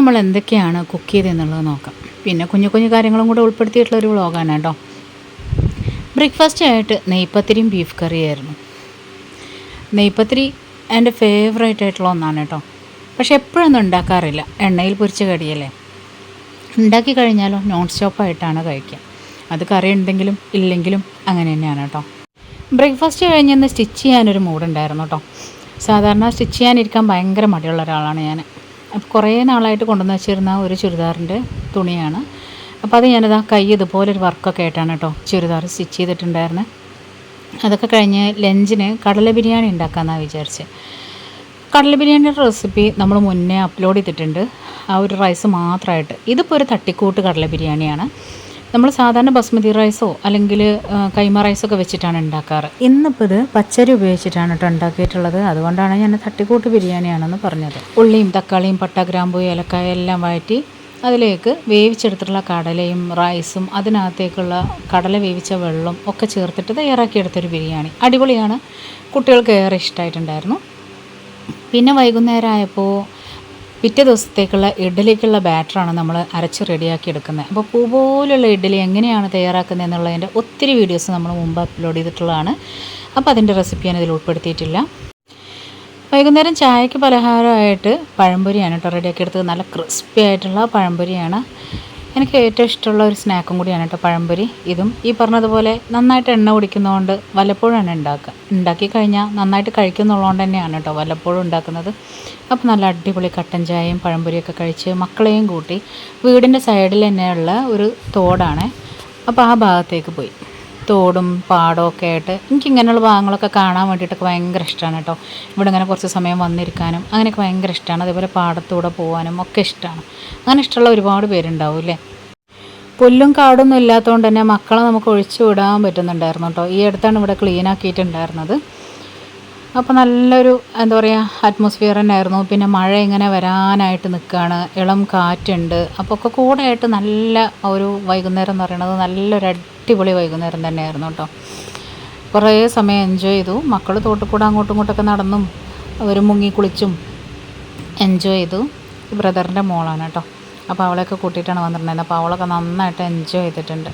നമ്മൾ എന്തൊക്കെയാണ് കുക്ക് ചെയ്തതെന്നുള്ളത് നോക്കാം. പിന്നെ കുഞ്ഞു കുഞ്ഞു കാര്യങ്ങളും കൂടെ ഉൾപ്പെടുത്തിയിട്ടുള്ളൊരു വ്ളോഗാണ് കേട്ടോ. ബ്രേക്ക്ഫാസ്റ്റ് ആയിട്ട് നെയ്പത്തിരിയും ബീഫ് കറിയായിരുന്നു. നെയ്പത്തിരി എൻ്റെ ഫേവറേറ്റ് ആയിട്ടുള്ള ഒന്നാണ് കേട്ടോ. പക്ഷെ എപ്പോഴൊന്നും ഉണ്ടാക്കാറില്ല, എണ്ണയിൽ പൊരിച്ച കടിയല്ലേ. ഉണ്ടാക്കി കഴിഞ്ഞാലോ നോൺ സ്റ്റോപ്പായിട്ടാണ് കഴിക്കുക. അത് കറി ഉണ്ടെങ്കിലും ഇല്ലെങ്കിലും അങ്ങനെ തന്നെയാണ് കേട്ടോ. ബ്രേക്ക്ഫാസ്റ്റ് കഴിഞ്ഞൊന്ന് സ്റ്റിച്ച് ചെയ്യാനൊരു മൂഡുണ്ടായിരുന്നു കേട്ടോ. സാധാരണ സ്റ്റിച്ച് ചെയ്യാനിരിക്കാൻ ഭയങ്കര മടിയുള്ള ഒരാളാണ് ഞാൻ. അപ്പോൾ കുറേ നാളായിട്ട് കൊണ്ടുവന്ന് വെച്ചിരുന്ന ഒരു ചുരിദാറിൻ്റെ തുണിയാണ്. അപ്പോൾ അത് ഞാനിതാ കൈ ഇതുപോലൊരു വർക്കൊക്കെ ആയിട്ടാണ് കേട്ടോ ചുരിദാർ സ്റ്റിച്ച് ചെയ്തിട്ടുണ്ടായിരുന്നത്. അതൊക്കെ കഴിഞ്ഞ് ലഞ്ചിന് കടല ബിരിയാണി ഉണ്ടാക്കാമെന്നാണ് വിചാരിച്ചത്. കടല ബിരിയാണിയുടെ റെസിപ്പി നമ്മൾ മുന്നേ അപ്ലോഡ് ചെയ്തിട്ടുണ്ട്, ആ ഒരു റൈസ് മാത്രമായിട്ട്. ഇതിപ്പോൾ ഒരു തട്ടിക്കൂട്ട് കടല ബിരിയാണിയാണ്. നമ്മൾ സാധാരണ ബസ്മതി റൈസോ അല്ലെങ്കിൽ കൈമ റൈസൊക്കെ വെച്ചിട്ടാണ് ഉണ്ടാക്കാറ്. ഇന്നിപ്പോൾ ഇത് പച്ചരി ഉപയോഗിച്ചിട്ടാണ് കേട്ടോ ഉണ്ടാക്കിയിട്ടുള്ളത്. അതുകൊണ്ടാണ് ഞാൻ തട്ടിക്കൂട്ട് ബിരിയാണിയാണെന്ന് പറഞ്ഞത്. ഉള്ളിയും തക്കാളിയും പട്ട ഗ്രാമ്പൂ ഏലക്കായ എല്ലാം വഴറ്റി അതിലേക്ക് വേവിച്ചെടുത്തിട്ടുള്ള കടലയും റൈസും അതിനകത്തേക്കുള്ള കടല വേവിച്ച വെള്ളം ഒക്കെ ചേർത്തിട്ട് തയ്യാറാക്കിയെടുത്തൊരു ബിരിയാണി. അടിപൊളിയാണ്, കുട്ടികൾക്ക് ഏറെ ഇഷ്ടമായിട്ടുണ്ടായിരുന്നു. പിന്നെ വൈകുന്നേരം ആയപ്പോൾ പിറ്റേ ദിവസത്തേക്കുള്ള ഇഡ്ഡലിക്കുള്ള ബാറ്ററാണ് നമ്മൾ അരച്ച് റെഡിയാക്കി എടുക്കുന്നത്. അപ്പോൾ പൂ പോലുള്ള ഇഡ്ഡലി എങ്ങനെയാണ് തയ്യാറാക്കുന്നത് എന്നുള്ളതിൻ്റെ ഒത്തിരി വീഡിയോസ് നമ്മൾ മുമ്പ് അപ്ലോഡ് ചെയ്തിട്ടുള്ളതാണ്. അപ്പോൾ അതിൻ്റെ റെസിപ്പി ഞാൻ ഇതിൽ ഉൾപ്പെടുത്തിയിട്ടില്ല. വൈകുന്നേരം ചായക്ക് പലഹാരമായിട്ട് പഴംപൊരിയാണ് കേട്ടോ റെഡിയാക്കി എടുത്തത്. നല്ല ക്രിസ്പി ആയിട്ടുള്ള പഴംപൊരിയാണ്. എനിക്ക് ഏറ്റവും ഇഷ്ടമുള്ള ഒരു സ്നാക്കും കൂടിയാണ് കേട്ടോ പഴംപൊരി. ഇതും ഈ പറഞ്ഞതുപോലെ നന്നായിട്ട് എണ്ണ കുടിക്കുന്നതുകൊണ്ട് വല്ലപ്പോഴാണ് ഉണ്ടാക്കി കഴിഞ്ഞാൽ നന്നായിട്ട് കഴിക്കുന്നുള്ളതുകൊണ്ട് തന്നെയാണ് കേട്ടോ വല്ലപ്പോഴും ഉണ്ടാക്കുന്നത്. അപ്പോൾ നല്ല അടിപൊളി കട്ടൻ ചായയും പഴംപൊരിയൊക്കെ കഴിച്ച് മക്കളെയും കൂട്ടി വീടിൻ്റെ സൈഡിൽ തന്നെയുള്ള ഒരു തോടാണ്. അപ്പോൾ ആ ഭാഗത്തേക്ക് പോയി. തോടും പാടവും ഒക്കെ ആയിട്ട് എനിക്കിങ്ങനെയുള്ള ഭാഗങ്ങളൊക്കെ കാണാൻ വേണ്ടിയിട്ടൊക്കെ ഭയങ്കര ഇഷ്ടമാണ് കേട്ടോ. ഇവിടെ ഇങ്ങനെ കുറച്ച് സമയം വന്നിരിക്കാനും അങ്ങനെയൊക്കെ ഭയങ്കര ഇഷ്ടമാണ്. അതേപോലെ പാടത്തൂടെ പോകാനും ഒക്കെ ഇഷ്ടമാണ്. അങ്ങനെ ഇഷ്ടമുള്ള ഒരുപാട് പേരുണ്ടാവും അല്ലേ. പുല്ലും കാടൊന്നും ഇല്ലാത്തതുകൊണ്ട് തന്നെ മക്കളെ നമുക്ക് ഒഴിച്ചു വിടാൻ പറ്റുന്നുണ്ടായിരുന്നു കേട്ടോ. ഈ അടുത്താണ് ഇവിടെ ക്ലീൻ ആക്കിയിട്ടുണ്ടായിരുന്നത്. അപ്പോൾ നല്ലൊരു എന്താ പറയുക അറ്റ്മോസ്ഫിയർ തന്നെയായിരുന്നു. പിന്നെ മഴ ഇങ്ങനെ വരാനായിട്ട് നിൽക്കുകയാണ്, ഇളം കാറ്റുണ്ട്. അപ്പോൾ ഒക്കെ കൂടെ ആയിട്ട് നല്ല ഒരു വൈകുന്നേരം എന്ന് പറയുന്നത് നല്ലൊരു അടിപൊളി വൈകുന്നേരം തന്നെയായിരുന്നു കേട്ടോ. കുറേ സമയം എൻജോയ് ചെയ്തു. മക്കൾ തോട്ടിൽ കൂടെ അങ്ങോട്ടും ഇങ്ങോട്ടൊക്കെ നടന്നും അവർ മുങ്ങി കുളിച്ചും എൻജോയ് ചെയ്തു. ബ്രദറിൻ്റെ മോളാണ് കേട്ടോ. അപ്പോൾ അവളെയൊക്കെ കൂട്ടിയിട്ടാണ് വന്നിട്ടുണ്ടായിരുന്നത്. അപ്പോൾ അവളൊക്കെ നന്നായിട്ട് എൻജോയ് ചെയ്തിട്ടുണ്ട്.